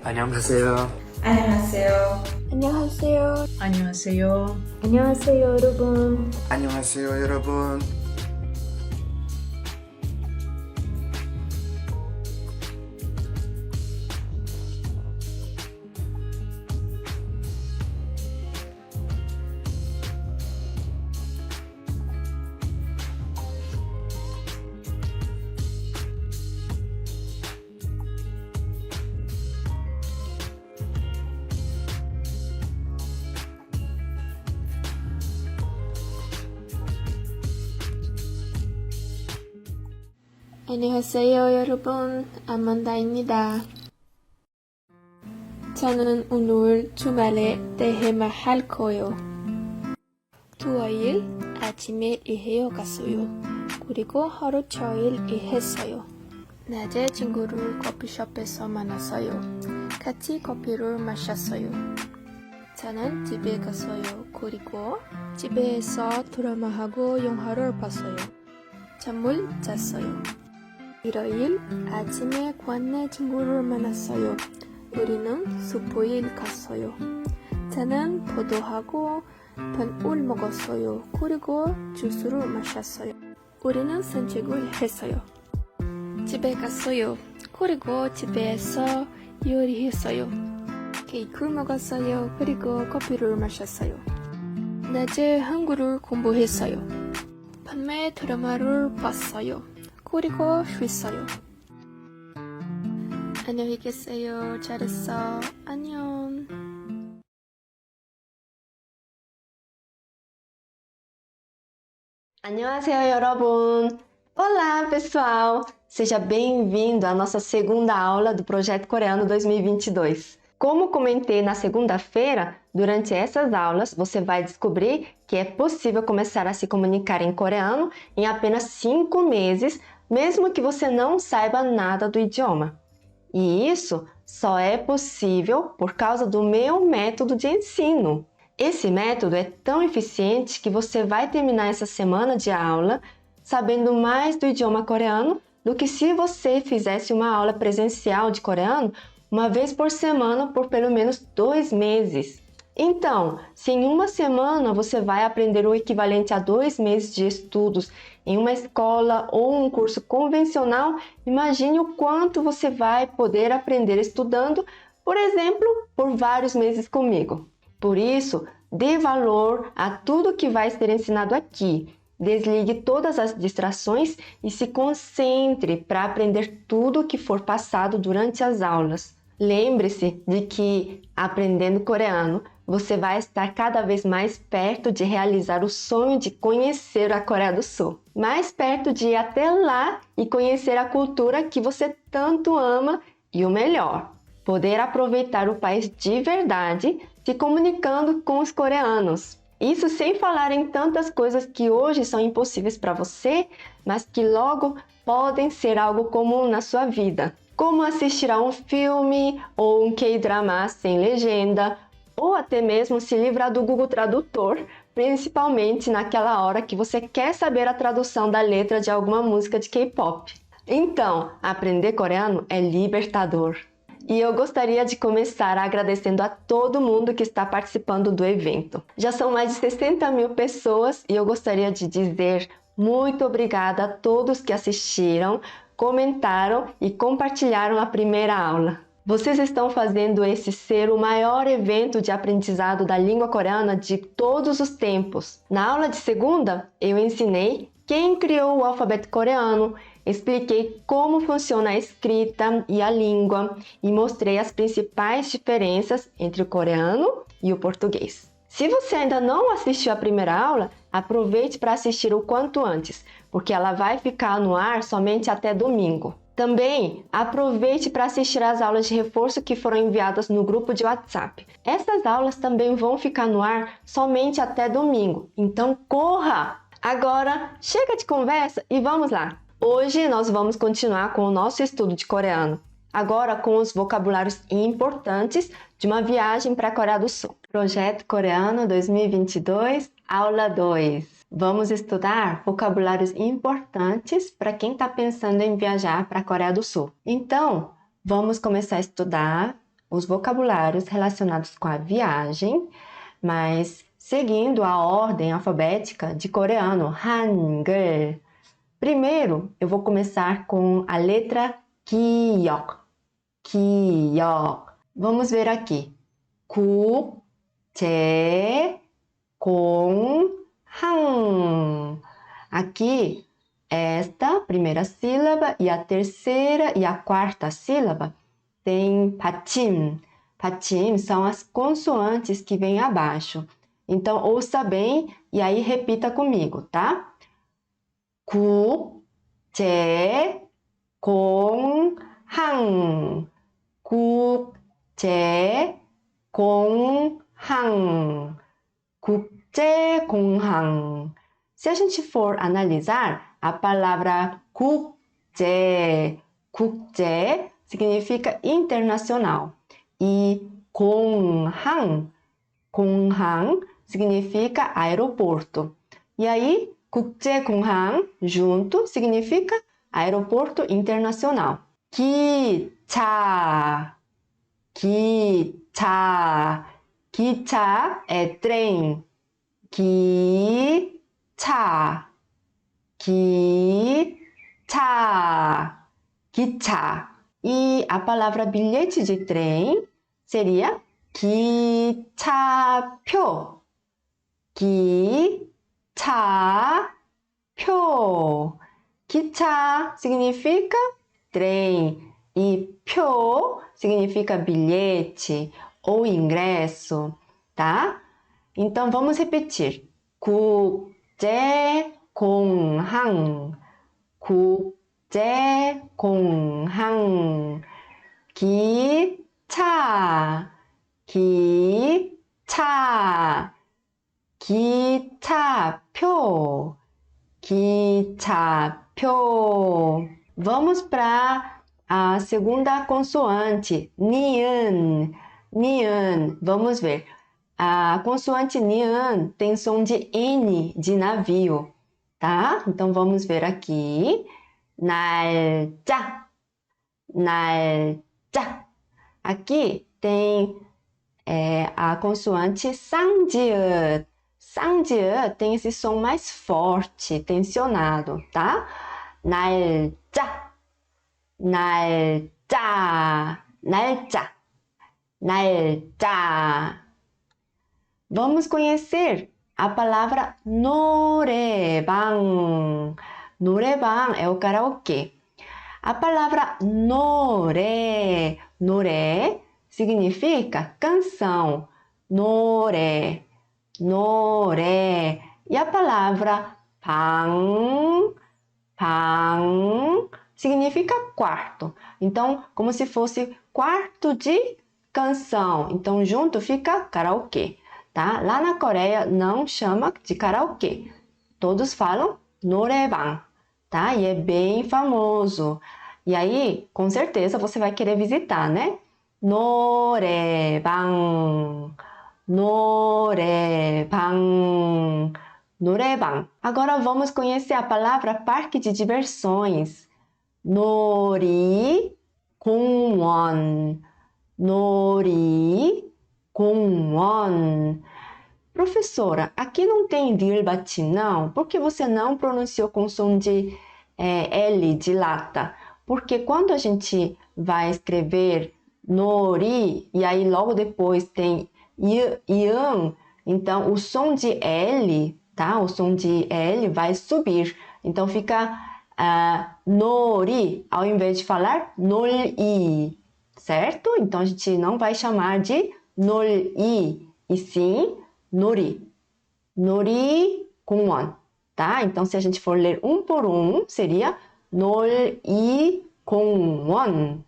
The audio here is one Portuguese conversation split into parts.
안녕하세요. 안녕하세요. 안녕하세요. 안녕하세요. 안녕하세요, 여러분. 안녕하세요, 여러분. 안녕하세요, 여러분. 아만다입니다. 저는 오늘 주말에 대회만 할 거예요. 토요일 아침에 일해요 갔어요. 그리고 하루 종일 일했어요. 낮에 친구를 커피숍에서 만났어요. 같이 커피를 마셨어요. 저는 집에 갔어요. 그리고 집에서 드라마하고 영화를 봤어요. 잠을 잤어요. 일요일 아침에 관내 친구를 만났어요. 우리는 슈퍼에 갔어요. 저는 포도하고 반울 먹었어요. 그리고 주스를 마셨어요. 우리는 산책을 했어요. 집에 갔어요. 그리고 집에서 요리했어요. 케이크 먹었어요. 그리고 커피를 마셨어요. 낮에 한국어를 공부했어요. 밤에 드라마를 봤어요. 그리고 쉬었어요. 안녕히 계세요. 잘했어. 안녕. Annyeonghaseyo, 여러분! Olá, pessoal! Seja bem-vindo à nossa segunda aula do Projeto Coreano 2022. Como comentei na segunda-feira, durante essas aulas você vai descobrir que é possível começar a se comunicar em coreano em apenas 5 meses, mesmo que você não saiba nada do idioma. E isso só é possível por causa do meu método de ensino. Esse método é tão eficiente que você vai terminar essa semana de aula sabendo mais do idioma coreano do que se você fizesse uma aula presencial de coreano uma vez por semana por pelo menos 2 meses. Então, se em uma semana você vai aprender o equivalente a 2 meses de estudos em uma escola ou um curso convencional, imagine o quanto você vai poder aprender estudando, por exemplo, por vários meses comigo. Por isso, dê valor a tudo que vai ser ensinado aqui. Desligue todas as distrações e se concentre para aprender tudo o que for passado durante as aulas. Lembre-se de que, aprendendo coreano, você vai estar cada vez mais perto de realizar o sonho de conhecer a Coreia do Sul. Mais perto de ir até lá e conhecer a cultura que você tanto ama e o melhor, poder aproveitar o país de verdade se comunicando com os coreanos. Isso sem falar em tantas coisas que hoje são impossíveis para você, mas que logo podem ser algo comum na sua vida. Como assistir a um filme ou um K-drama sem legenda, ou até mesmo se livrar do Google Tradutor, principalmente naquela hora que você quer saber a tradução da letra de alguma música de K-pop. Então, aprender coreano é libertador. E eu gostaria de começar agradecendo a todo mundo que está participando do evento. Já são mais de 60 mil pessoas e eu gostaria de dizer muito obrigada a todos que assistiram, comentaram e compartilharam a primeira aula. Vocês estão fazendo esse ser o maior evento de aprendizado da língua coreana de todos os tempos. Na aula de segunda, eu ensinei quem criou o alfabeto coreano, expliquei como funciona a escrita e a língua e mostrei as principais diferenças entre o coreano e o português. Se você ainda não assistiu a primeira aula, aproveite para assistir o quanto antes, porque ela vai ficar no ar somente até domingo. Também aproveite para assistir às aulas de reforço que foram enviadas no grupo de WhatsApp. Essas aulas também vão ficar no ar somente até domingo, então corra! Agora, chega de conversa e vamos lá! Hoje nós vamos continuar com o nosso estudo de coreano, agora com os vocabulários importantes de uma viagem para a Coreia do Sul. Projeto Coreano 2022, aula 2. Vamos estudar vocabulários importantes para quem está pensando em viajar para a Coreia do Sul. Então, vamos começar a estudar os vocabulários relacionados com a viagem, mas seguindo a ordem alfabética de coreano, Hangul. Primeiro, eu vou começar com a letra 기역. 기역. Vamos ver aqui. 국제공항. Aqui, esta primeira sílaba e a terceira e a quarta sílaba tem 받침. 받침 são as consoantes que vêm abaixo. Então, ouça bem e aí repita comigo, tá? 국제공항. 국제공항. 국제공항. Se a gente for analisar, a palavra 국제 significa internacional. E 공항 significa aeroporto. E aí, 국제공항 junto significa aeroporto internacional. 기차. 기차 é trem. 기차. E a palavra bilhete de trem seria 기차표. 기차표. 기차 significa trem e 표 significa bilhete ou ingresso, tá? Então vamos repetir. 국제공항. 국제공항. 기차. 기차표. 기차표. Vamos para a segunda consoante, nian. Nian. Vamos ver. A consoante nian tem som de N, de navio, tá? Então vamos ver aqui. 날짜. 날짜. Aqui tem a consoante 쌍지읒. 쌍지읒 tem esse som mais forte, tensionado, tá? 날짜. 날짜. 날짜. 날짜. Vamos conhecer a palavra 노래방. 노래방 é o karaokê. A palavra 노래 significa canção. 노래. E a palavra 방 significa quarto. Então, como se fosse quarto de canção. Então, junto fica karaokê. Tá? Lá na Coreia não chama de karaokê. Todos falam 노래방, tá? E é bem famoso. E aí, com certeza, você vai querer visitar, né? 노래방. 노래방. 노래방. Agora vamos conhecer a palavra parque de diversões. 놀이공원. 놀이공원. Professora, aqui não tem dir batim, não? Por que você não pronunciou com som de L, de lata? Porque quando a gente vai escrever nori, e aí logo depois tem ian, então o som de L, tá? O som de L vai subir. Então fica nori, ao invés de falar noli, certo? Então a gente não vai chamar de noli, e sim nori. 놀이공원, tá? Então se a gente for ler um por um, seria 놀이공원.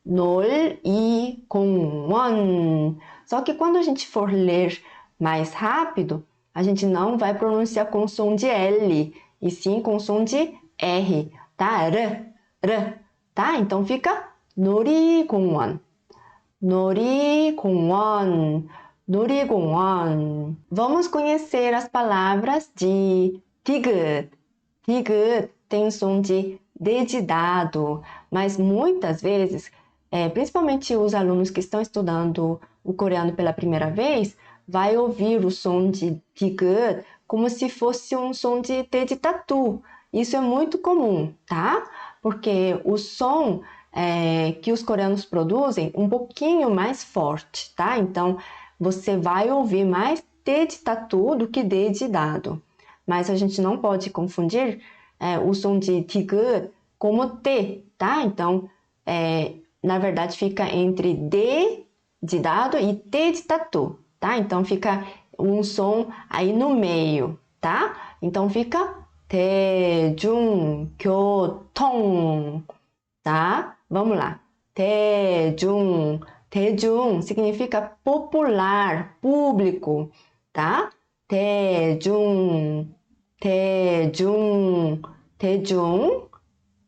놀이공원. Só que quando a gente for ler mais rápido, a gente não vai pronunciar com som de L, e sim com som de R, tá? R, tá? Então fica 놀이공원. 놀이공원. 놀이공원. Vamos conhecer as palavras de 디귿. 디귿 tem som de D de dado, mas muitas vezes principalmente os alunos que estão estudando o coreano pela primeira vez, vai ouvir o som de digut como se fosse um som de T de tatu. Isso é muito comum, tá? Porque o som que os coreanos produzem um pouquinho mais forte, tá? Então, você vai ouvir mais T de tatu do que D de dado. Mas a gente não pode confundir o som de digut como T, tá? Então, na verdade, fica entre D de dado e T de tatu, tá? Então, fica um som aí no meio, tá? Então, fica 대중교통, tá? Vamos lá. 대중, 대중 significa popular, público, tá? 대중, 대중, 대중,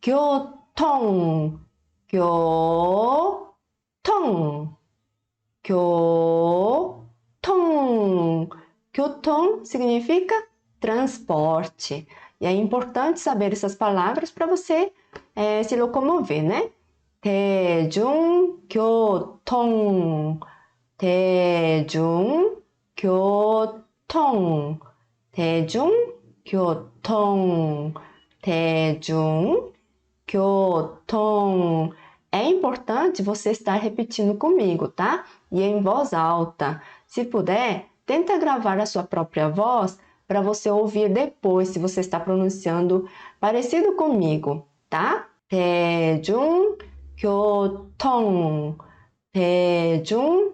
교통, 교통, 교통. 교통 significa transporte. E é importante saber essas palavras para você se locomover, né? 대중교통, 대중교통, 대중교통, 대중교통. É importante você estar repetindo comigo, tá? E em voz alta. Se puder, tenta gravar a sua própria voz para você ouvir depois se você está pronunciando parecido comigo, tá? 대중교통, 대중교통.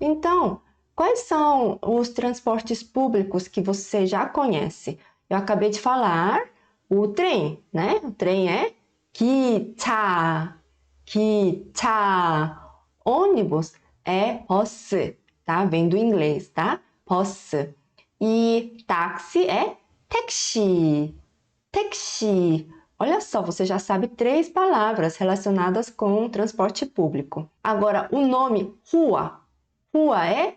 Então, quais são os transportes públicos que você já conhece? Eu acabei de falar o trem, né? O trem é 기차, 기차. Ônibus é bus, tá? Vem do inglês, tá? Bus. E táxi é taxi, taxi. Olha só, você já sabe 3 palavras relacionadas com transporte público. Agora, o nome rua. Rua é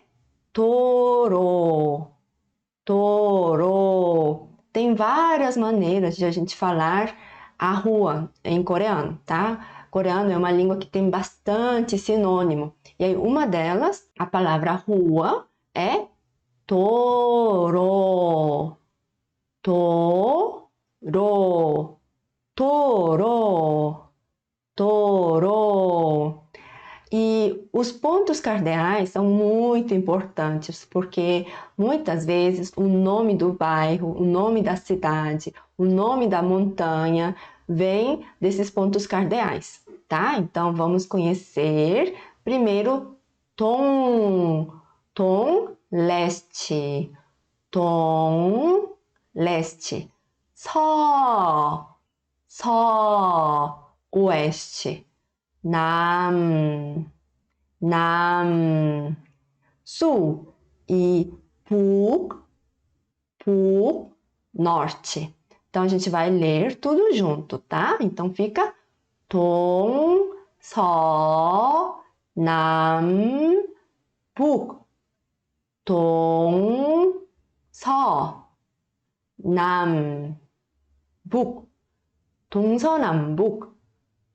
도로, 도로. Tem várias maneiras de a gente falar a rua em coreano, tá? Coreano é uma língua que tem bastante sinônimo. E aí, uma delas, a palavra rua, é 도로, 도로, 도로, 도로. E os pontos cardeais são muito importantes, porque muitas vezes o nome do bairro, o nome da cidade, o nome da montanha vem desses pontos cardeais, tá? Então, vamos conhecer primeiro Tom, Tom leste, Tom leste, 서, 서 oeste, 남, 남, sul e 북, 북, norte. Então, a gente vai ler tudo junto, tá? Então, fica 동, 서, 남, 북. 동, 서, 남, 북. 동서남북,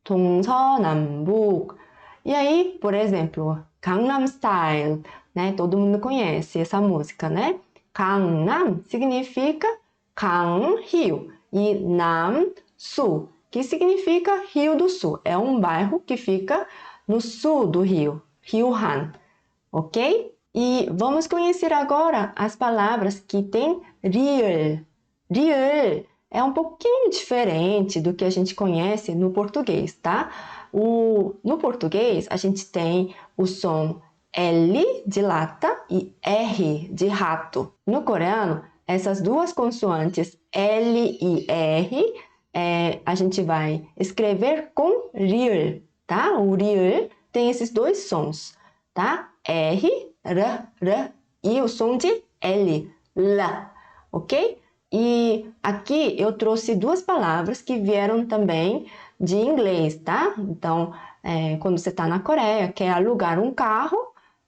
동서남북. E aí, por exemplo, Gangnam Style, né? Todo mundo conhece essa música, né? Gangnam significa Gang, Rio, e Nam, Sul, que significa Rio do Sul. É um bairro que fica no sul do Rio, Rio Han, ok? E vamos conhecer agora as palavras que têm real. Real é um pouquinho diferente do que a gente conhece no português, tá? No português, a gente tem o som L de lata e R de rato. No coreano, essas duas consoantes L e R, a gente vai escrever com real, tá? O real tem esses dois sons, tá? R, R e o som de L, L, ok? E aqui eu trouxe 2 palavras que vieram também de inglês, tá? Então, quando você está na Coreia, quer alugar um carro,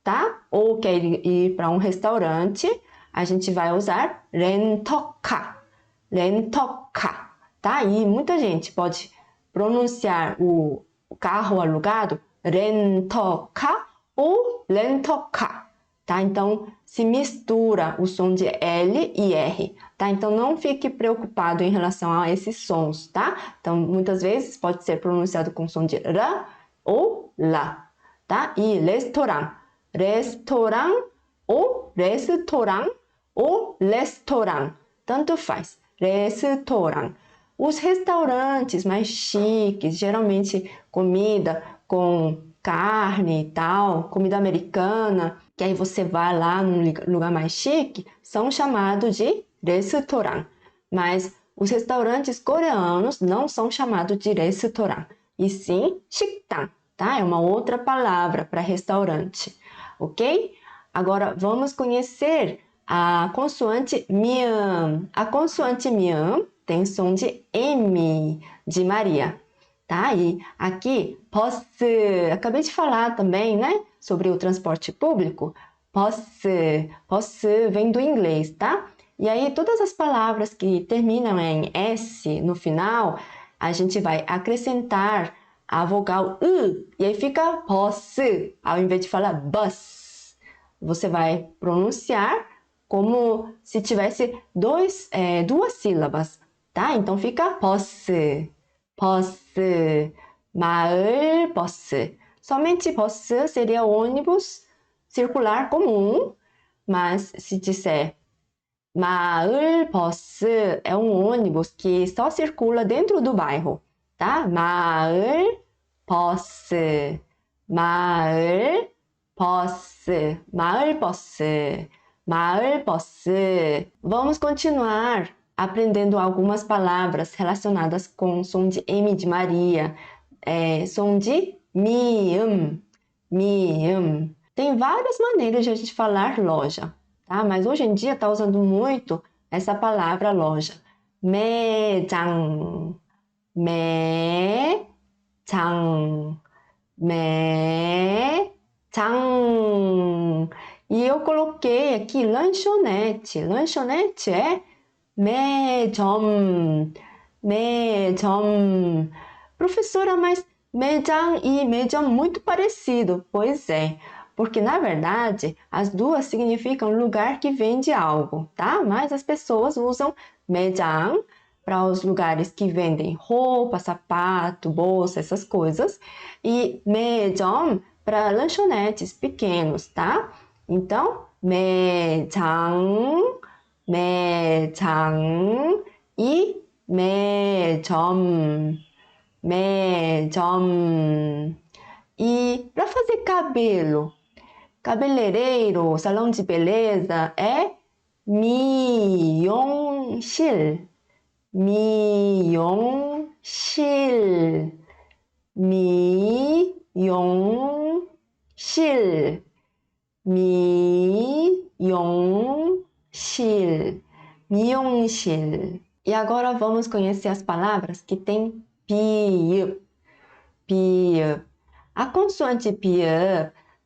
tá? Ou quer ir para um restaurante, a gente vai usar 렌터카, 렌터카, tá? E muita gente pode pronunciar o carro alugado 렌터카 ou 렌터카, tá? Então, se mistura o som de L e R, tá? Então, não fique preocupado em relação a esses sons, tá? Então, muitas vezes pode ser pronunciado com som de R ou lá, tá? E restaurant, restaurant ou restaurant ou restaurant, tanto faz, restaurant. Os restaurantes mais chiques, geralmente comida com carne e tal, comida americana, que aí você vai lá num lugar mais chique, são chamados de restaurant. Mas os restaurantes coreanos não são chamados de restaurant, e sim 식당, tá? É uma outra palavra para restaurante, ok? Agora vamos conhecer a consoante miam. A consoante miam tem som de M, de Maria, tá? E aqui, posso, acabei de falar também, né? Sobre o transporte público. Posso vem do inglês, tá? E aí, todas as palavras que terminam em S no final, a gente vai acrescentar a vogal U, e aí fica posso, ao invés de falar bus. Você vai pronunciar como se tivesse duas sílabas, tá? Então fica 버스, 버스, 마을 버스. Somente 버스 seria ônibus circular comum, mas se disser 마을 버스 é um ônibus que só circula dentro do bairro, tá? 마을 버스, 마을 버스, 마을 버스, 마을 버스. Vamos continuar aprendendo algumas palavras relacionadas com som de M de Maria, som de miam, miam. Tem várias maneiras de a gente falar loja, tá? Mas hoje em dia está usando muito essa palavra loja. 매장, 매장, 매장. E eu coloquei aqui lanchonete. Lanchonete é 매점, 매점. Professora, mas 매장 e 매점 muito parecido. Pois é, porque na verdade as duas significam lugar que vende algo, tá? Mas as pessoas usam 매장 para os lugares que vendem roupa, sapato, bolsa, essas coisas, e 매점 para lanchonetes pequenos, tá? Então, 매장, 매장 e 매점, 매점. E para fazer cabelo, cabeleireiro, salão de beleza é 미용실, 미용실, 미용실, 미용실, 미용실. E agora vamos conhecer as palavras que têm pi, pi. A consoante pi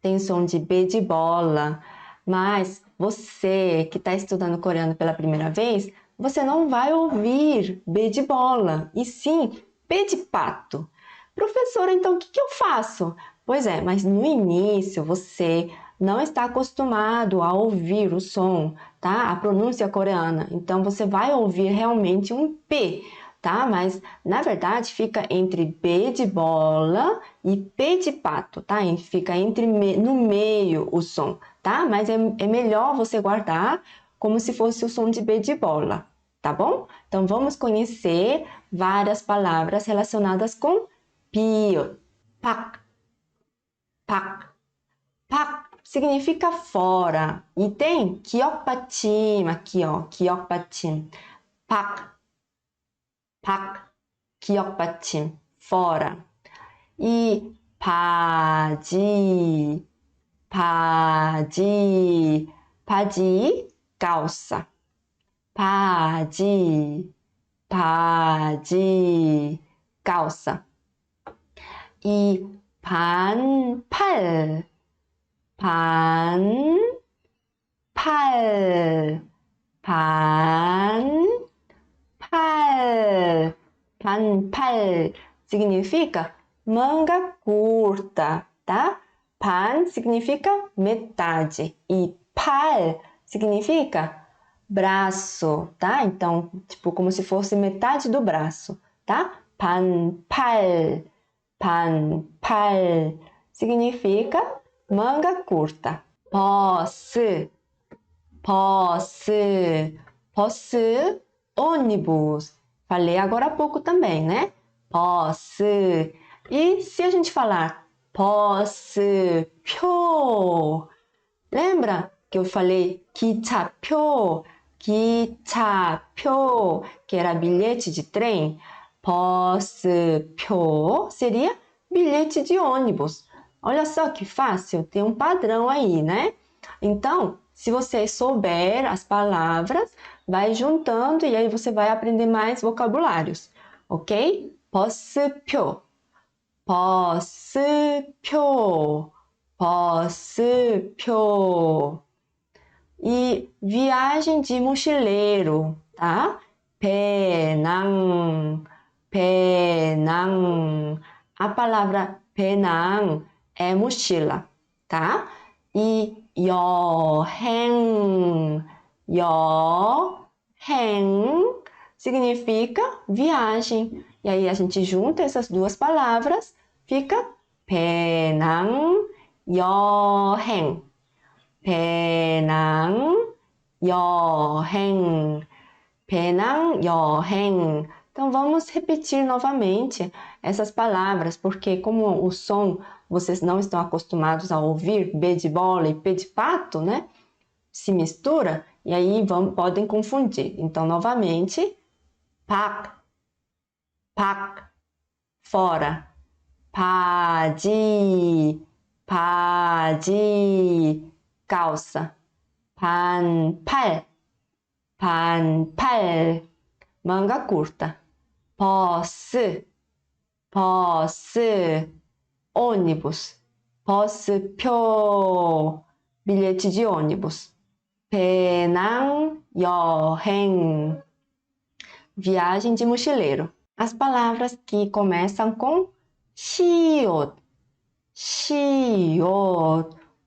tem som de B de bola, mas você que está estudando coreano pela primeira vez, você não vai ouvir B de bola, e sim P de pato. Professora, então o que eu faço? Pois é, mas no início você não está acostumado a ouvir o som, tá? A pronúncia coreana. Então você vai ouvir realmente um P, tá? Mas na verdade fica entre B de bola e P de pato, tá? E fica no meio o som, tá? Mas é melhor você guardar como se fosse o som de B de bola, tá bom? Então vamos conhecer várias palavras relacionadas com pio. Pak, pak, pak significa fora. E tem 기억받침 aqui, ó, 기억받침. Pak, pak, 기억받침, fora. E 바지, 바지, 바지, calça. 바지, 바지, calça. E 반팔, 반팔, 반팔, 반팔 significa manga curta, tá? Pan significa metade e pal significa braço, tá? Então, tipo, como se fosse metade do braço, tá? Pan pal significa manga curta. Bus, ônibus. Falei agora há pouco também, né? Bus. E se a gente falar 버스표, lembra que eu falei 기차표, que era bilhete de trem? 버스표 seria bilhete de ônibus. Olha só que fácil, tem um padrão aí, né? Então, se você souber as palavras, vai juntando e aí você vai aprender mais vocabulários, ok? 버스표, 버스표. E viagem de mochileiro, tá? 배낭. A palavra 배낭 é mochila, tá? E 여행 significa viagem. E aí a gente junta essas duas palavras, fica 배낭 여행. 배낭 여행. Então vamos repetir novamente essas palavras, porque como o som vocês não estão acostumados a ouvir, B de bola e P de pato, né? Se mistura e aí podem confundir. Então novamente, 밖, fora, 바지, calça, 반팔, manga curta, 버스, ônibus, 버스표, bilhete de ônibus, 배낭 여행, viagem de mochileiro. As palavras que começam com 시옷,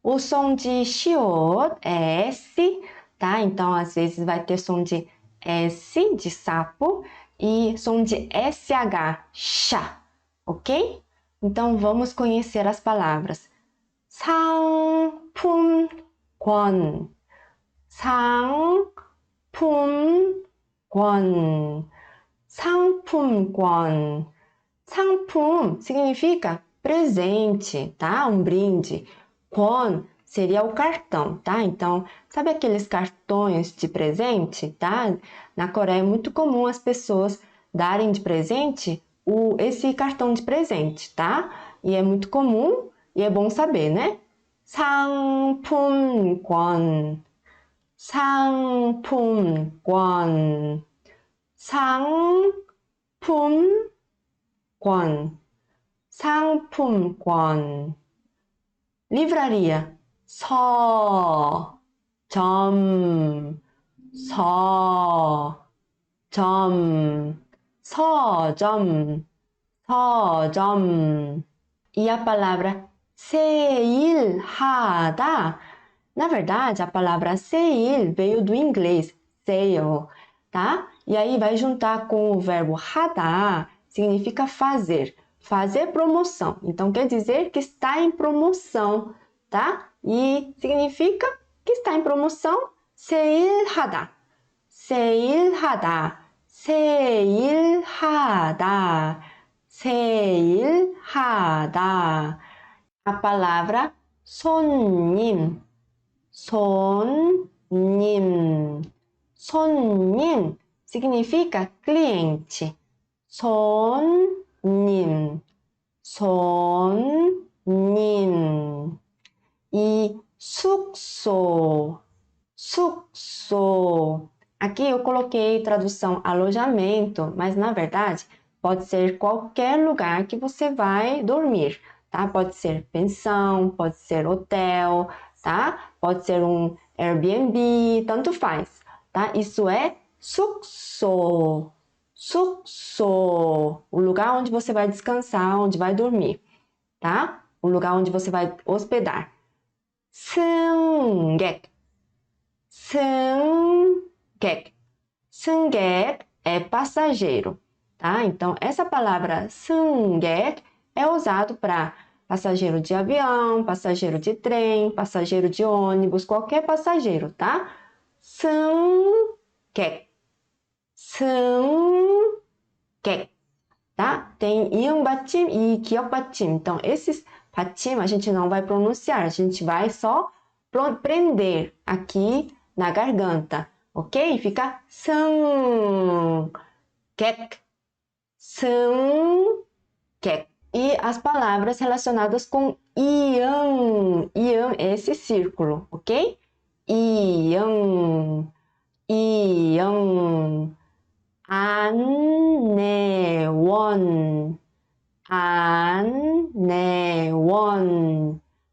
o som de 시옷 é S, tá? Então, às vezes vai ter som de S, de sapo, e som de SH, chá, ok? Então, vamos conhecer as palavras. 상품권, 상품권. 상품 significa presente, tá? Um brinde. 권 seria o cartão, tá? Então, sabe aqueles cartões de presente, tá? Na Coreia é muito comum as pessoas darem de presente esse cartão de presente, tá? E é muito comum e é bom saber, né? 상품권, 상품권. Livraria, 서점. E a palavra 세일하다. Na verdade, a palavra seil veio do inglês, sale, tá? E aí vai juntar com o verbo 하다, significa fazer. Fazer promoção. Então, quer dizer que está em promoção, tá? E significa que está em promoção, 세일하다. A palavra 손님. 손님 significa cliente. 손님. E 숙소. Aqui eu coloquei tradução alojamento, mas na verdade pode ser qualquer lugar que você vai dormir, tá? Pode ser pensão, pode ser hotel, tá? Pode ser um Airbnb, tanto faz, tá? Isso é 숙소. 숙소, o lugar onde você vai descansar, onde vai dormir, tá? O lugar onde você vai hospedar. 승객, 승객. 승객 é passageiro, tá? Então, essa palavra 승객 é usado para passageiro de avião, passageiro de trem, passageiro de ônibus, qualquer passageiro, tá? 승객, 승객, tá? Tem iam 받침 e 기억 받침. Então, esses 받침 a gente não vai pronunciar, a gente vai só prender aqui na garganta, ok? Fica 승객, 승객. E as palavras relacionadas com iam, iam é esse círculo, ok? 이응, 이응, 안내원, 안내원,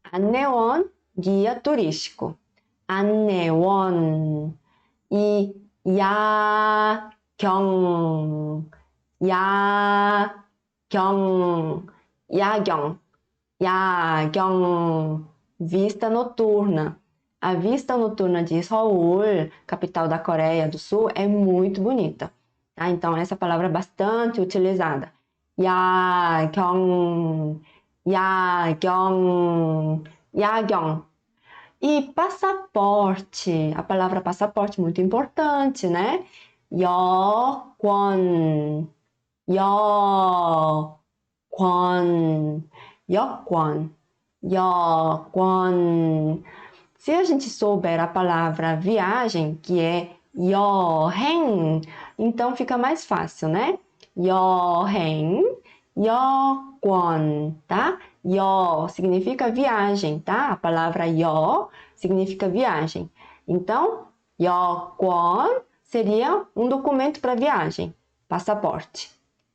안내원, guia turístico, 안내원, e 야경, 야경, 야경, 야경, vista noturna. A vista noturna de Seul, capital da Coreia do Sul, é muito bonita, tá? Então, essa palavra é bastante utilizada. 야경, 야경, 야경. E passaporte, a palavra passaporte muito importante, né? 여권, 여권, 여권, 여권. Se a gente souber a palavra viagem, que é 여행, então fica mais fácil, né? 여행, 여권, tá? 여 significa viagem, tá? A palavra 여 significa viagem. Então, 여권 seria um documento para viagem, passaporte.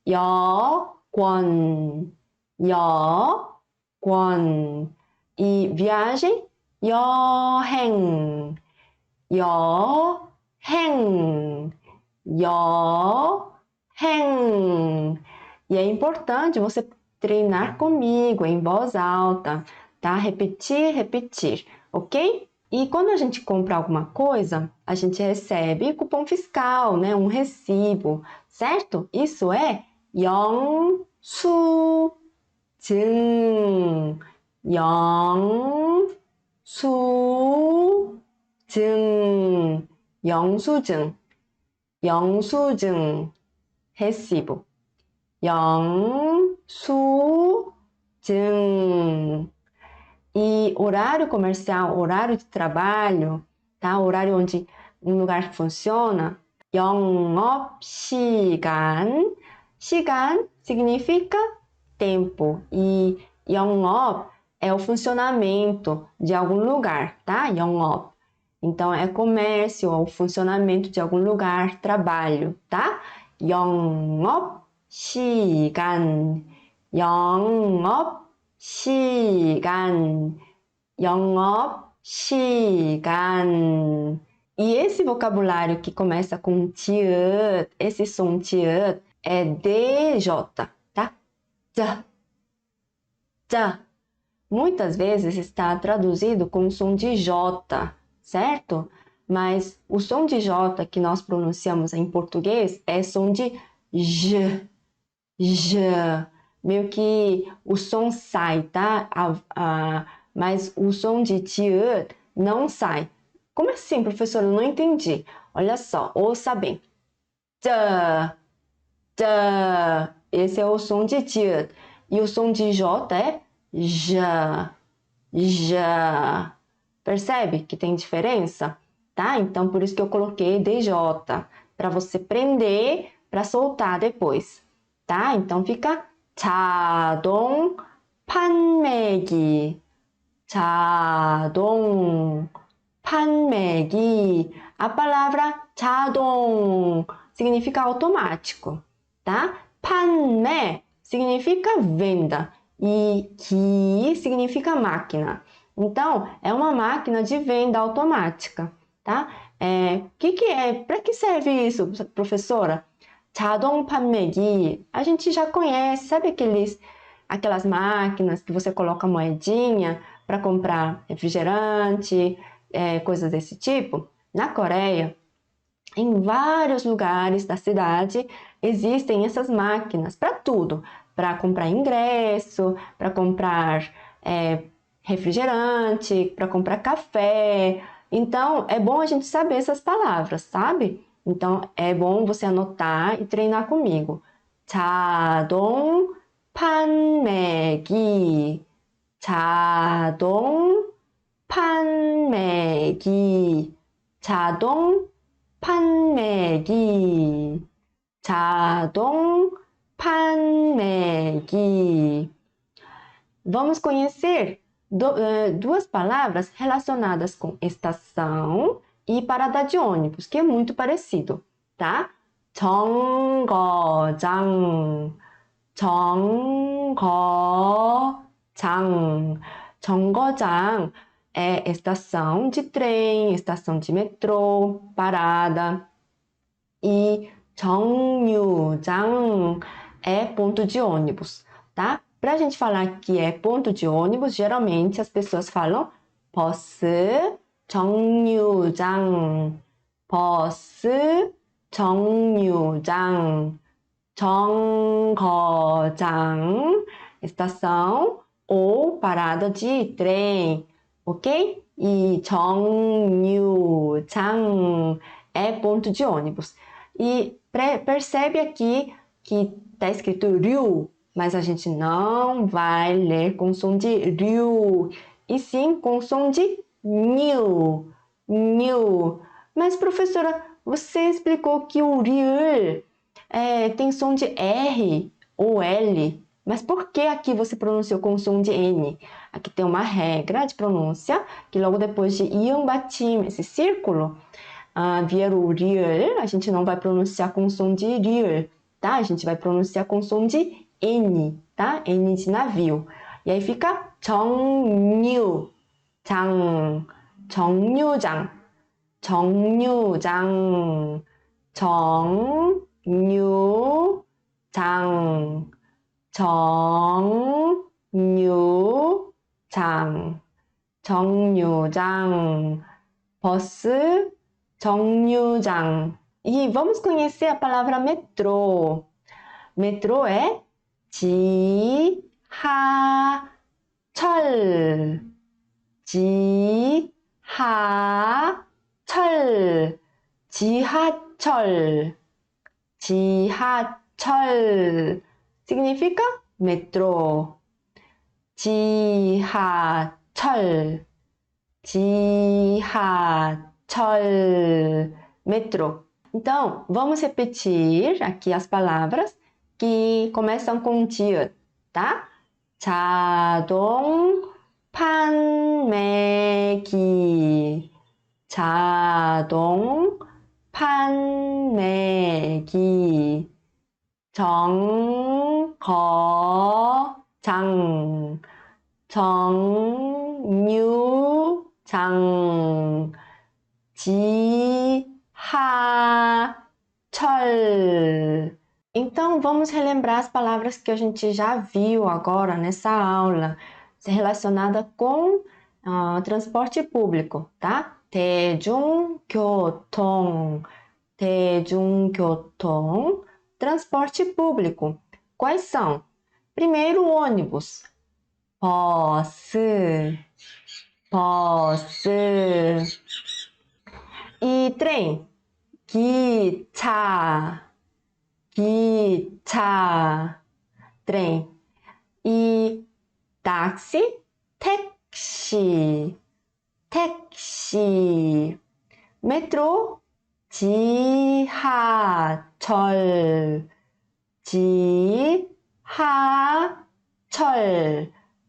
여권, 여권. E viagem, 여행, 여행, 여행. E é importante você treinar comigo em voz alta, tá? Repetir, repetir, ok? E quando a gente compra alguma coisa, a gente recebe cupom fiscal, né? Um recibo, certo? Isso é 영수증, 영수증, 영수증, 영수증, recibo. 영수증. E horário comercial, horário de trabalho, tá? Horário onde um lugar funciona. 영업시간. 시간 significa tempo. E 영업 é o funcionamento de algum lugar, tá? 영업. Então, é comércio ou funcionamento de algum lugar, trabalho, tá? 영업시간, 영업시간, 영업시간. E esse vocabulário que começa com tiut, esse som tiut, é DJ, tá? Tja, tja. Muitas vezes está traduzido com o som de J, certo? Mas o som de J que nós pronunciamos em português é som de J, J. Meio que o som sai, tá? Mas o som de tiut não sai. Como assim, professora? Eu não entendi. Olha só, ouça bem. Tja, tja. Esse é o som de tiut. E o som de J é já, já. Percebe que tem diferença? Tá? Então, por isso que eu coloquei DJ, para você prender, para soltar depois. Tá? Então, fica 자동 판매기, 자동 판매기. A palavra 자동 significa automático, tá? 판매 significa venda. E 기 significa máquina. Então, é uma máquina de venda automática, tá? Para que serve isso, professora? 자동 판매기, a gente já conhece, sabe aquelas máquinas que você coloca moedinha para comprar refrigerante, coisas desse tipo? Na Coreia, em vários lugares da cidade, existem essas máquinas para tudo, para comprar ingresso, para comprar refrigerante, para comprar café. Então, é bom a gente saber essas palavras, sabe? Então, é bom você anotar e treinar comigo. 자동 판매기, 자동 판매기, 자동 판매기, 자동 판매기. Vamos conhecer duas palavras relacionadas com estação e parada de ônibus, que é muito parecido, tá? 정거장, 정거장. 정거장 é estação de trem, estação de metrô, parada. E 정류장 é ponto de ônibus, tá? Para a gente falar que é ponto de ônibus, geralmente as pessoas falam 버스 정류장, 버스 정류장, 정거장, estação ou parada de trem, ok? E 정류장 é ponto de ônibus. E percebe aqui que está escrito 류, mas a gente não vai ler com som de 류, e sim com som de nil, nil. Mas, professora, você explicou que o riu tem som de R ou L, mas por que aqui você pronunciou com som de N? Aqui tem uma regra de pronúncia, que logo depois de iam batim, esse círculo, vier o riu, a gente não vai pronunciar com som de riu, tá? A gente vai pronunciar com som de N, tá? N de navio. E aí fica 정류장, 정류장, 정류장, 정류장, 정류장, 정류장, 버스 정류장. E vamos conhecer a palavra metrô. Metrô é 지하철, 지하철, 지하철, 지하철. Significa metrô. 지하철, 지하철, metrô. Então, vamos repetir aqui as palavras que começam com 지, tá? 자동 판매기, 자동 판매기, 정거장, 정류장, 지하철. Então, vamos relembrar as palavras que a gente já viu agora nessa aula, relacionada com transporte público, tá? 대중교통, 대중교통, transporte público. Quais são? Primeiro, ônibus. 버스, 버스. E trem. 기차, 기차, trem. E táxi, 택시, 택시. metrô, 지하철, 지하철,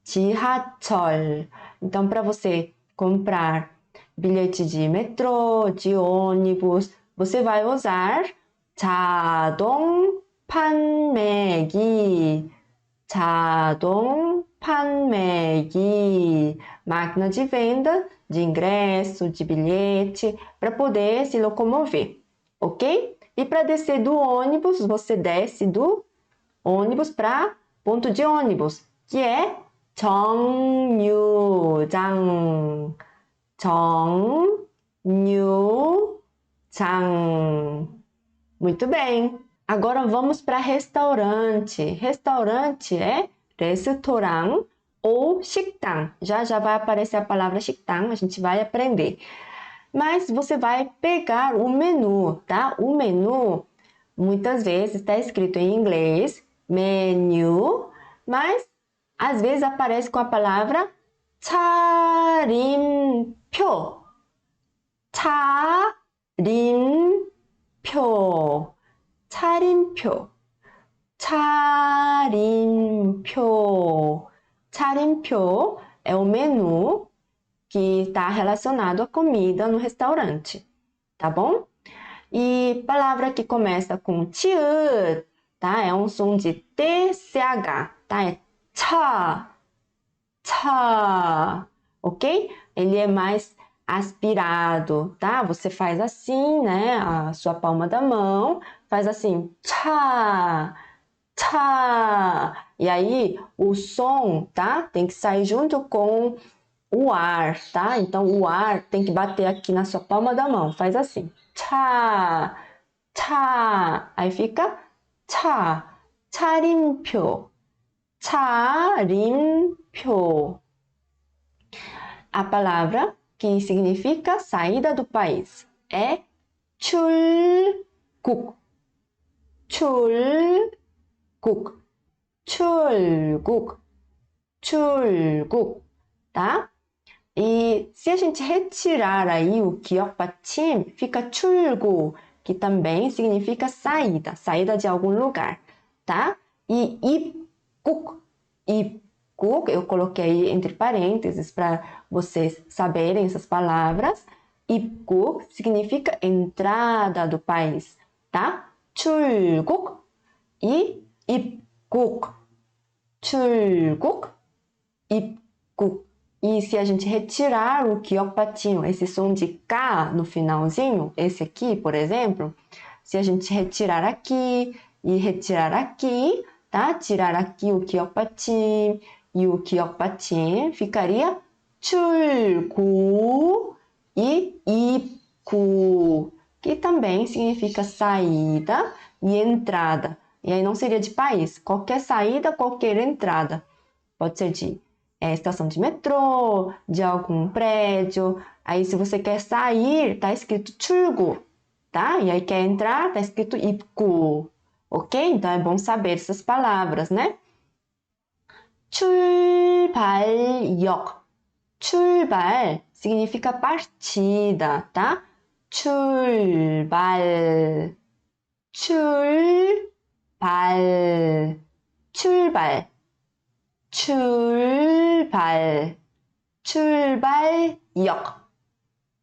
지하철. Então, para você comprar bilhete de metrô, de ônibus, você vai usar 자동 판매기, 자동 판매기, máquina de venda de ingresso, de bilhete, para poder se locomover, ok? E para descer do ônibus, você desce do ônibus para ponto de ônibus, que é 정류장. 정류장. Muito bem. Agora vamos para restaurante. Restaurante é restaurant ou 식당. Já vai aparecer a palavra 식당, a gente vai aprender. Mas você vai pegar o menu, tá? O menu, muitas vezes está escrito em inglês, menu, mas às vezes aparece com a palavra 차림표. 차림표. 차림표. 차림표. 차림표 é o menu que está relacionado à comida no restaurante, tá bom? E palavra que começa com tiut, tá? É um som de TCH, tá? É cha, cha, ok? Ele é mais aspirado, tá? Você faz assim, né? A sua palma da mão, faz assim, cha, cha. E aí, o som, tá? Tem que sair junto com o ar, tá? Então, o ar tem que bater aqui na sua palma da mão. Faz assim. 차, 차. Aí fica 차. 차림표. 차림표. A palavra que significa saída do país é 출국. 출국. 출국. 출국. Tá? E se a gente retirar aí o 기억받침, fica 출구, que também significa saída, saída de algum lugar, tá? E 입국, 입국, eu coloquei aí entre parênteses para vocês saberem essas palavras. 입국 significa entrada do país, tá? 출국 e 입국. 출국, 입국. E se a gente retirar o 기억받침, esse som de K no finalzinho, esse aqui, por exemplo, se a gente retirar aqui e retirar aqui, tá? Tirar aqui o 기억받침 e o 기억받침, ficaria 출구 e 입구, que também significa saída e entrada. E aí não seria de país, qualquer saída, qualquer entrada. Pode ser de estação de metrô, de algum prédio. Aí se você quer sair, tá escrito 출구, tá? E aí quer entrar, tá escrito 입구, ok? Então é bom saber essas palavras, né? 출발역. 출발 significa partida, tá? 출발. 출발. 출발. 출발, 출발역,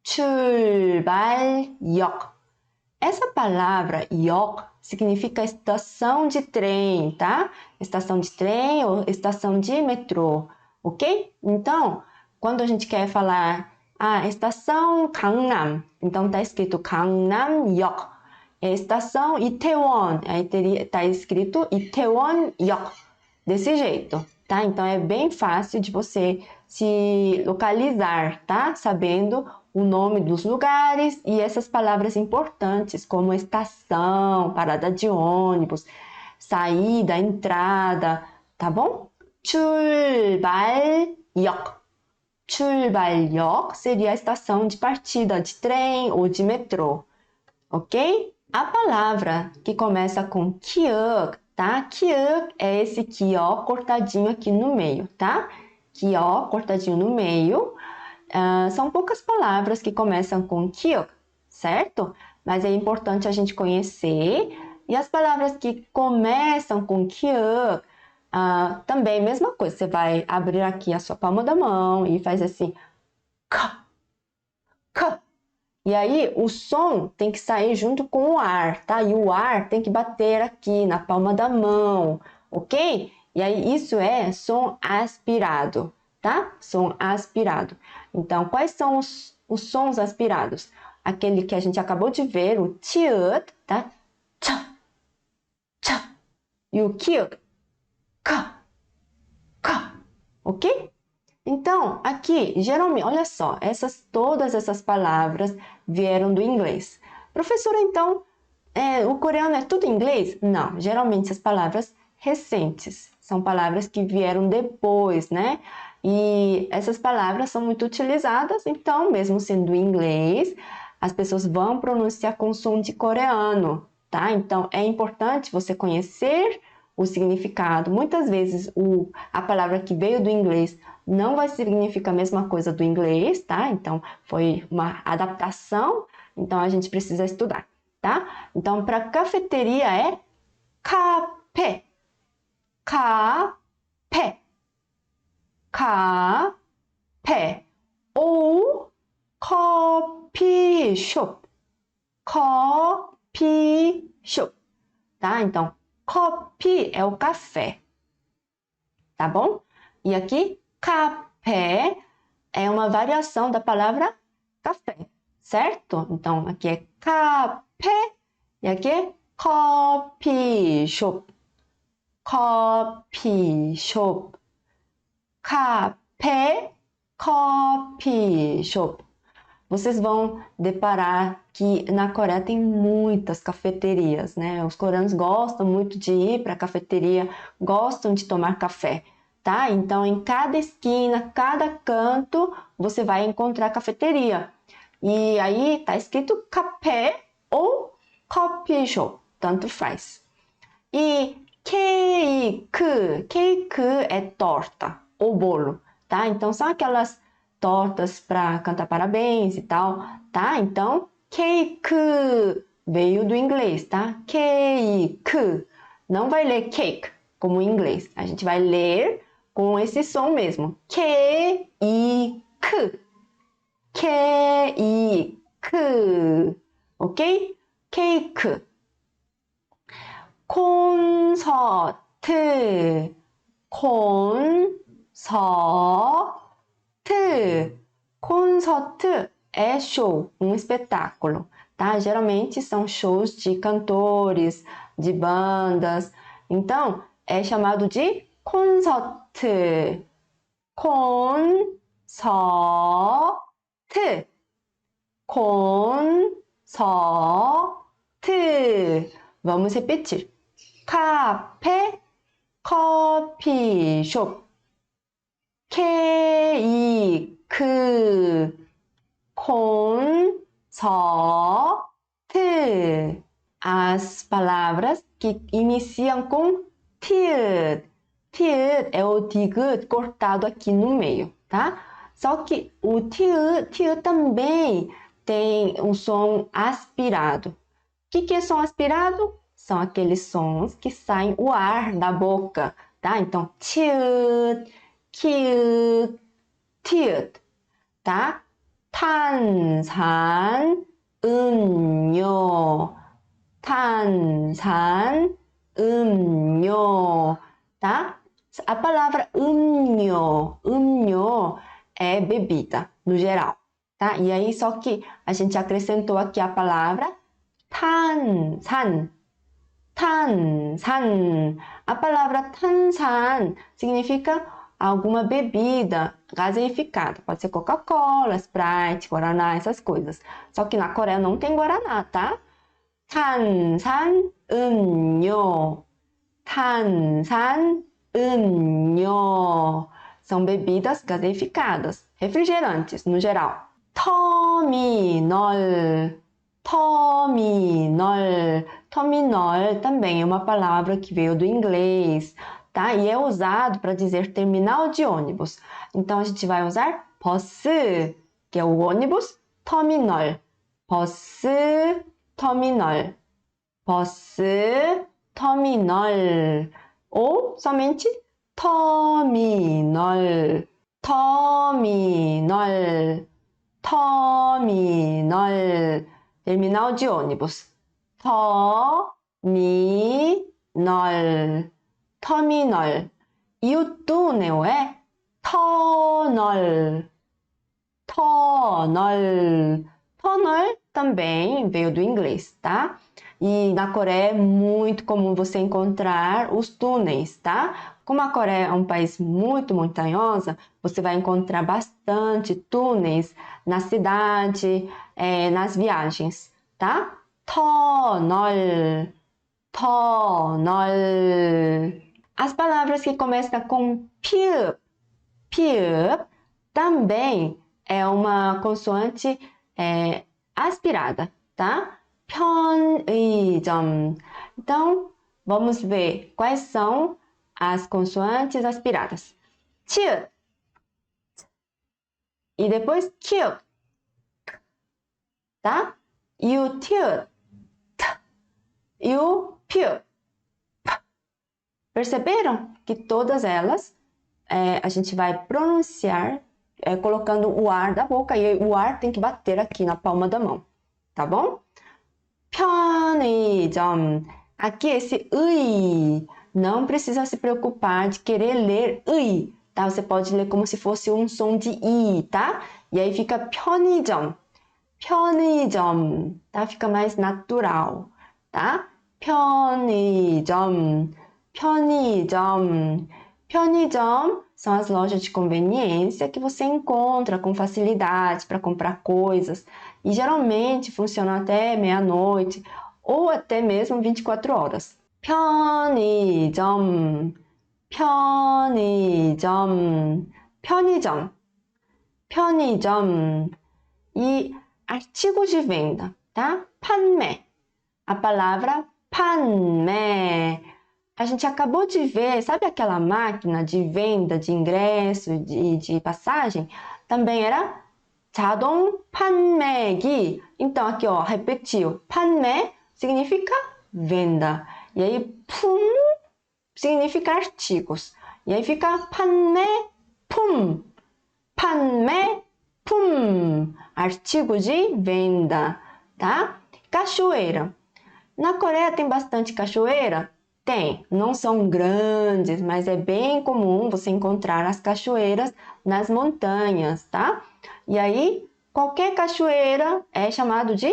출발역. Essa palavra 역 significa estação de trem, tá? Estação de trem ou estação de metrô, ok? Então, quando a gente quer falar estação 강남, então tá escrito 강남역. Estação Itaewon, aí tá escrito Itaewon역. Desse jeito. Tá? Então, é bem fácil de você se localizar, tá? Sabendo o nome dos lugares e essas palavras importantes, como estação, parada de ônibus, saída, entrada, tá bom? 출발역. 출발역 seria a estação de partida de trem ou de metrô, ok? A palavra que começa com 기억, tá? 기억 é esse ó cortadinho aqui no meio, tá? ó cortadinho no meio. São poucas palavras que começam com 기억, certo? Mas é importante a gente conhecer. E as palavras que começam com 기억, também mesma coisa. Você vai abrir aqui a sua palma da mão e faz assim, k, k. E aí, o som tem que sair junto com o ar, tá? E o ar tem que bater aqui na palma da mão, ok? E aí, isso é som aspirado, tá? Som aspirado. Então, quais são os sons aspirados? Aquele que a gente acabou de ver, o tiut, tá? E o que? K. Ok? Então, aqui, geralmente, olha só, todas essas palavras vieram do inglês. Professora, então, o coreano é tudo inglês? Não, geralmente essas palavras recentes, são palavras que vieram depois, né? E essas palavras são muito utilizadas, então, mesmo sendo inglês, as pessoas vão pronunciar com som de coreano, tá? Então, é importante você conhecer o significado. Muitas vezes, a palavra que veio do inglês não vai significar a mesma coisa do inglês, tá? Então, foi uma adaptação, então a gente precisa estudar, tá? Então, para cafeteria é 카페, 카페, 카페. Ou 커피숍, 커피숍, tá? Então, coffee é o café, tá bom? E aqui, café é uma variação da palavra café, certo? Então, aqui é café e aqui é 커피숍, 커피숍, café, 커피숍. Vocês vão deparar que na Coreia tem muitas cafeterias, né? Os coreanos gostam muito de ir para a cafeteria, gostam de tomar café, tá? Então, em cada esquina, cada canto, você vai encontrar cafeteria. E aí tá escrito café ou 커피숍, tanto faz. E cake é torta ou bolo, tá? Então, são aquelas tortas para cantar parabéns e tal, tá? Então, cake veio do inglês, tá? Cake. Não vai ler cake como em inglês. A gente vai ler com esse som mesmo. Cake. Cake. Ok? Cake. 콘서트. Concerto é show, um espetáculo, tá? Geralmente são shows de cantores, de bandas. Então, é chamado de concerto. Concerto. Concerto. Vamos repetir. 카페, 커피숍, 케이크, 콘서트. As palavras que iniciam com tiut. Tiut é o tigut cortado aqui no meio, tá? Só que o tiut também tem um som aspirado. O que é som aspirado? São aqueles sons que saem o ar da boca, tá? Então, tiut, kiut, tiut, tá? 탄산, 음료, 탄산, 음료, tá? A palavra 음료 é bebida, no geral, tá? E aí, só que a gente acrescentou aqui a palavra 탄산, 탄산. A palavra 탄산 significa alguma bebida gaseificada. Pode ser Coca-Cola, Sprite, Guaraná, essas coisas. Só que na Coreia não tem Guaraná, tá? 탄산 음료. 탄산 음료. São bebidas gaseificadas, refrigerantes no geral. 터미널. Terminal. Terminal também é uma palavra que veio do inglês, tá? E é usado para dizer terminal de ônibus. Então, a gente vai usar 버스, que é o ônibus, terminal. 버스, terminal. 버스, terminal. Ou somente terminal. Terminal. Terminal. Terminal de ônibus. Terminal. Terminal. E o túnel é tunnel. Tunnel. Tunnel também veio do inglês, tá? E na Coreia é muito comum você encontrar os túneis, tá? Como a Coreia é um país muito montanhoso, você vai encontrar bastante túneis na cidade, nas viagens, tá? 터널, 터널. As palavras que começam com piup, piup, também é uma consoante aspirada, tá? 편의점. Então, vamos ver quais são as consoantes aspiradas. 치읓. E depois 키읔. Tá? E o 티읕. E o 피읕. Perceberam que todas elas a gente vai pronunciar colocando o ar da boca e o ar tem que bater aqui na palma da mão, tá bom? 편의점. Aqui esse 의 não precisa se preocupar de querer ler 의, tá? Você pode ler como se fosse um som de i, tá? E aí fica 편의점, 편의점, tá? Fica mais natural, tá? 편의점, 편의점, 편의점 são as lojas de conveniência que você encontra com facilidade para comprar coisas e geralmente funcionam até meia-noite ou até mesmo 24 horas. 편의점, 편의점, 편의점, 편의점. E artigos de venda, tá? 판매. A palavra 판매. A gente acabou de ver, sabe aquela máquina de venda de ingresso, de passagem? Também era 자동 판매기. Então aqui ó, repetiu. 판매 significa venda. E aí 품 significa artigos. E aí fica 판매품. 판매품. Artigo de venda, tá? Cachoeira. Na Coreia tem bastante cachoeira? Tem, não são grandes, mas é bem comum você encontrar as cachoeiras nas montanhas, tá? E aí, qualquer cachoeira é chamado de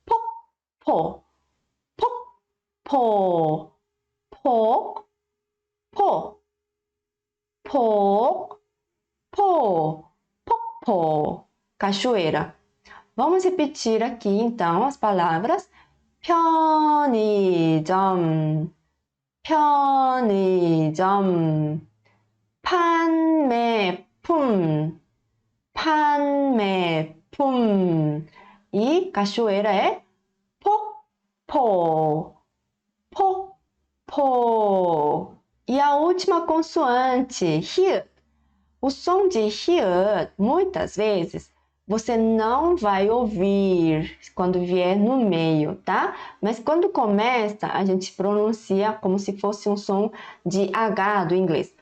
폭포, 폭포, 폭포, 폭포, 폭포, cachoeira. Vamos repetir aqui então as palavras 편의점, 편의점, 판매품, 판매품. E cachoeira é 폭포, 폭포. E a última consoante, 히읗. O som de 히읗, muitas vezes, você não vai ouvir quando vier no meio, tá? Mas quando começa, a gente pronuncia como se fosse um som de H do inglês.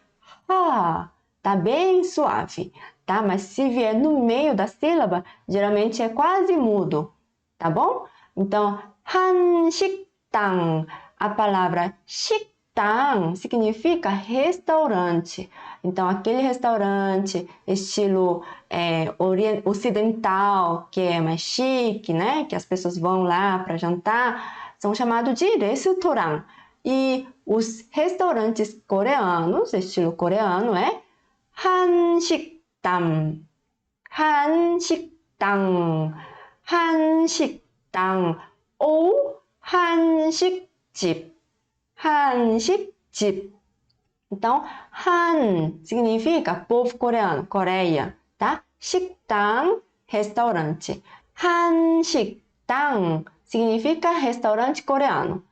Ah, tá bem suave, tá? Mas se vier no meio da sílaba, geralmente é quase mudo, tá bom? Então, 한식당, a palavra 식당 significa restaurante. Então, aquele restaurante estilo ocidental, que é mais chique, né? Que as pessoas vão lá para jantar, são chamados de restaurant. E os restaurantes coreanos, estilo coreano, é 한식당, 한식당, 한식당 ou 한식집, 한식집. Então, Han significa povo coreano, Coreia, tá? 식당, restaurante. 한식당 significa restaurante coreano.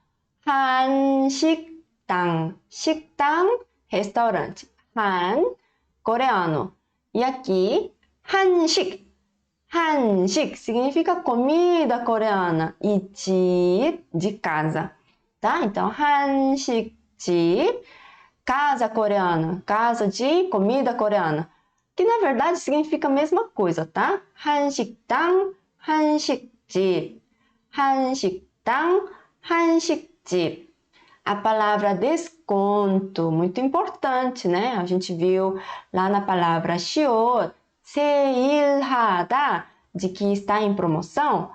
한식당, 식당, restaurante. Han, coreano. E aqui, 한식, 한식 significa comida coreana e 집, de casa, tá? Então, 한식집, casa coreana, casa de comida coreana, que na verdade significa a mesma coisa, tá? 한식당, 한식집, 한식당, 한식집. A palavra desconto, muito importante, né? A gente viu lá na palavra 시옷, 세일하다, de que está em promoção.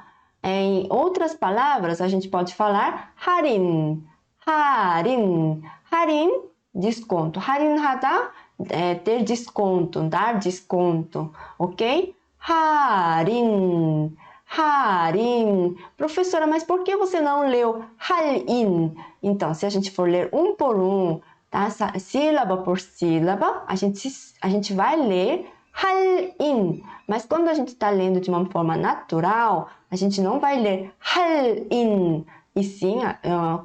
Em outras palavras, a gente pode falar 할인, 할인, 할인, desconto. 할인하다 é ter desconto, dar desconto, ok? 할인, 할인. Professora, mas por que você não leu 할인? Então, se a gente for ler um por um, tá? Sílaba por sílaba, a gente vai ler 할인. Mas quando a gente está lendo de uma forma natural, a gente não vai ler 할인, e sim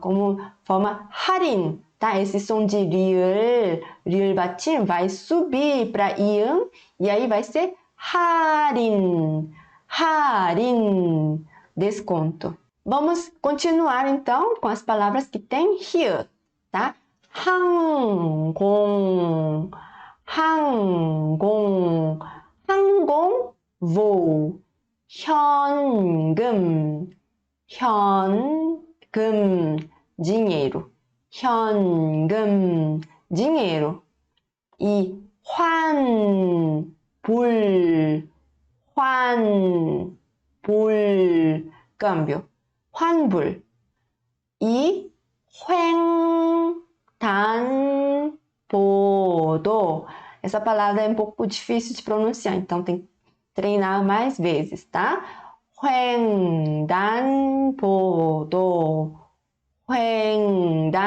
como forma 할인, tá? Esse som de ri을 받침 vai subir para iam, e aí vai ser 할인, 할인, desconto. Vamos continuar então com as palavras que tem here, tá? 항공, 항공, 항공, voo. 현금, 현금, dinheiro. 현금, dinheiro. E 환불, 환불, câmbio. 환불. E 횡단보도. Essa palavra é um pouco difícil de pronunciar, então tem que treinar mais vezes, tá? 횡단보도, 횡단보도,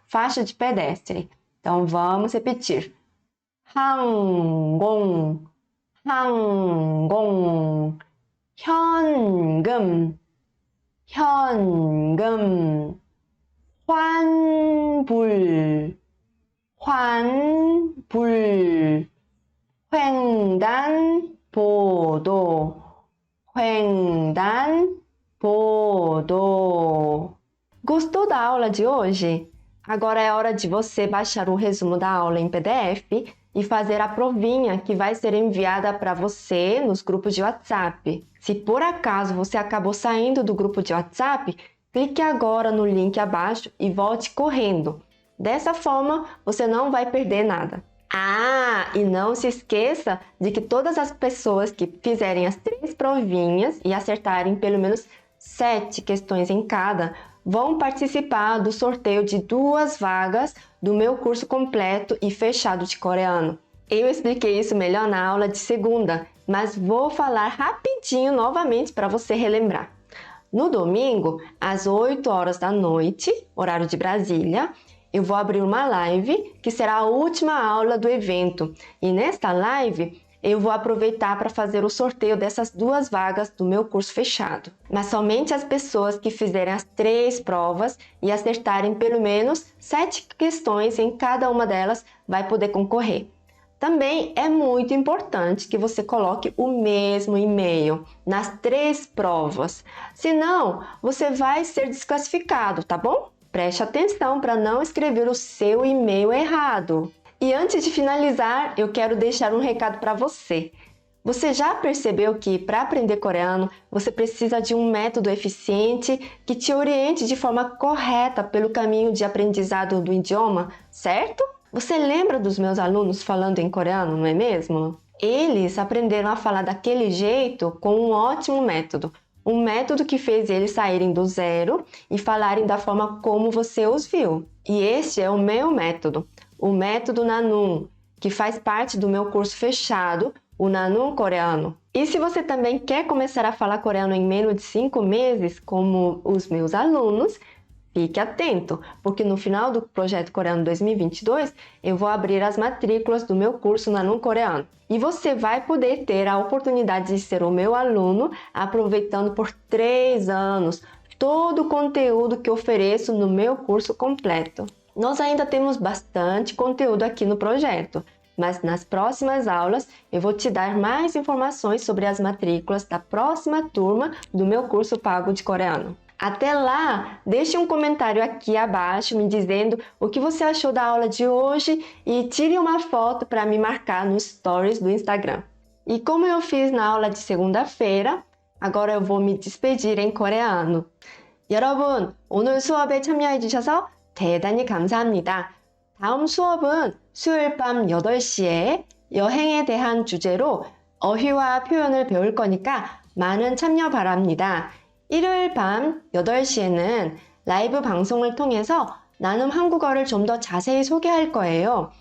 faixa de pedestre. Então vamos repetir. 항공, 항공, 현금, 현금, 환불, 환불, 횡단보도, 횡단보도. Gostou da aula de hoje? Agora é hora de você baixar o resumo da aula em PDF e fazer a provinha que vai ser enviada para você nos grupos de WhatsApp. Se por acaso você acabou saindo do grupo de WhatsApp, clique agora no link abaixo e volte correndo. Dessa forma, você não vai perder nada. Ah, e não se esqueça de que todas as pessoas que fizerem as 3 provinhas e acertarem pelo menos 7 questões em cada, vão participar do sorteio de 2 vagas do meu curso completo e fechado de coreano. Eu expliquei isso melhor na aula de segunda, mas vou falar rapidinho novamente para você relembrar. No domingo, às 8 horas da noite, horário de Brasília, eu vou abrir uma live que será a última aula do evento. E nesta live, eu vou aproveitar para fazer o sorteio dessas 2 vagas do meu curso fechado. Mas somente as pessoas que fizerem as 3 provas e acertarem pelo menos 7 questões em cada uma delas vai poder concorrer. Também é muito importante que você coloque o mesmo e-mail nas 3 provas. Senão, você vai ser desclassificado, tá bom? Preste atenção para não escrever o seu e-mail errado. E antes de finalizar, eu quero deixar um recado para você. Você já percebeu que para aprender coreano, você precisa de um método eficiente que te oriente de forma correta pelo caminho de aprendizado do idioma, certo? Você lembra dos meus alunos falando em coreano, não é mesmo? Eles aprenderam a falar daquele jeito com um ótimo método. Um método que fez eles saírem do zero e falarem da forma como você os viu. E este é o meu método, o método Nanum, que faz parte do meu curso fechado, o Nanum Coreano. E se você também quer começar a falar coreano em menos de 5 meses, como os meus alunos, fique atento, porque no final do Projeto Coreano 2022, eu vou abrir as matrículas do meu curso Nanum Coreano. E você vai poder ter a oportunidade de ser o meu aluno, aproveitando por 3 anos todo o conteúdo que ofereço no meu curso completo. Nós ainda temos bastante conteúdo aqui no projeto, mas nas próximas aulas eu vou te dar mais informações sobre as matrículas da próxima turma do meu curso pago de coreano. Até lá, deixe um comentário aqui abaixo me dizendo o que você achou da aula de hoje e tire uma foto para me marcar no Stories do Instagram. E como eu fiz na aula de segunda-feira, agora eu vou me despedir em coreano. 여러분, 오늘 수업에 참여해 주셔서 대단히 감사합니다. 다음 수업은 수요일 밤 8시에 여행에 대한 주제로 어휘와 표현을 배울 거니까 많은 참여 바랍니다. 일요일 밤 8시에는 라이브 방송을 통해서 나눔 한국어를 좀 더 자세히 소개할 거예요.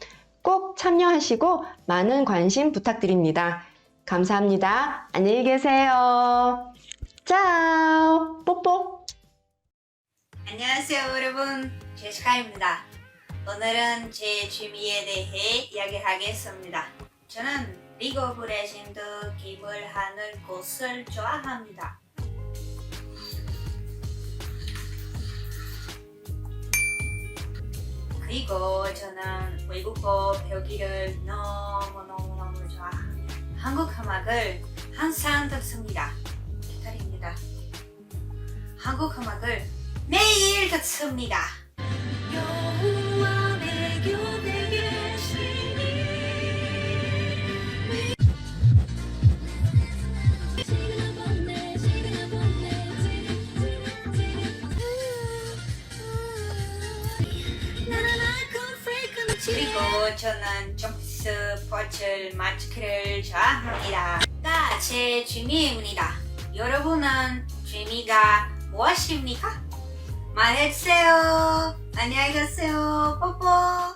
꼭 참여하시고 많은 관심 부탁드립니다. 감사합니다. 안녕히 계세요. 짜오! 뽀뽀! 안녕하세요 여러분, 제시카입니다. 오늘은 제 취미에 대해 이야기하겠습니다. 저는 리그 오브 레전드 게임을 하는 것을 좋아합니다. 그리고 저는 외국어 배우기를 너무너무 좋아합니다. 한국 음악을 항상 듣습니다. 기다립니다. 한국 음악을 매일 듣습니다. 여호와 내 곁에 계시니 그리고 저는 점프 스포츠를 맞추기를 좋아합니다. 제 취미입니다. 여러분은 취미가 무엇입니까? 말해주세요. 안녕히 가세요. 뽀뽀.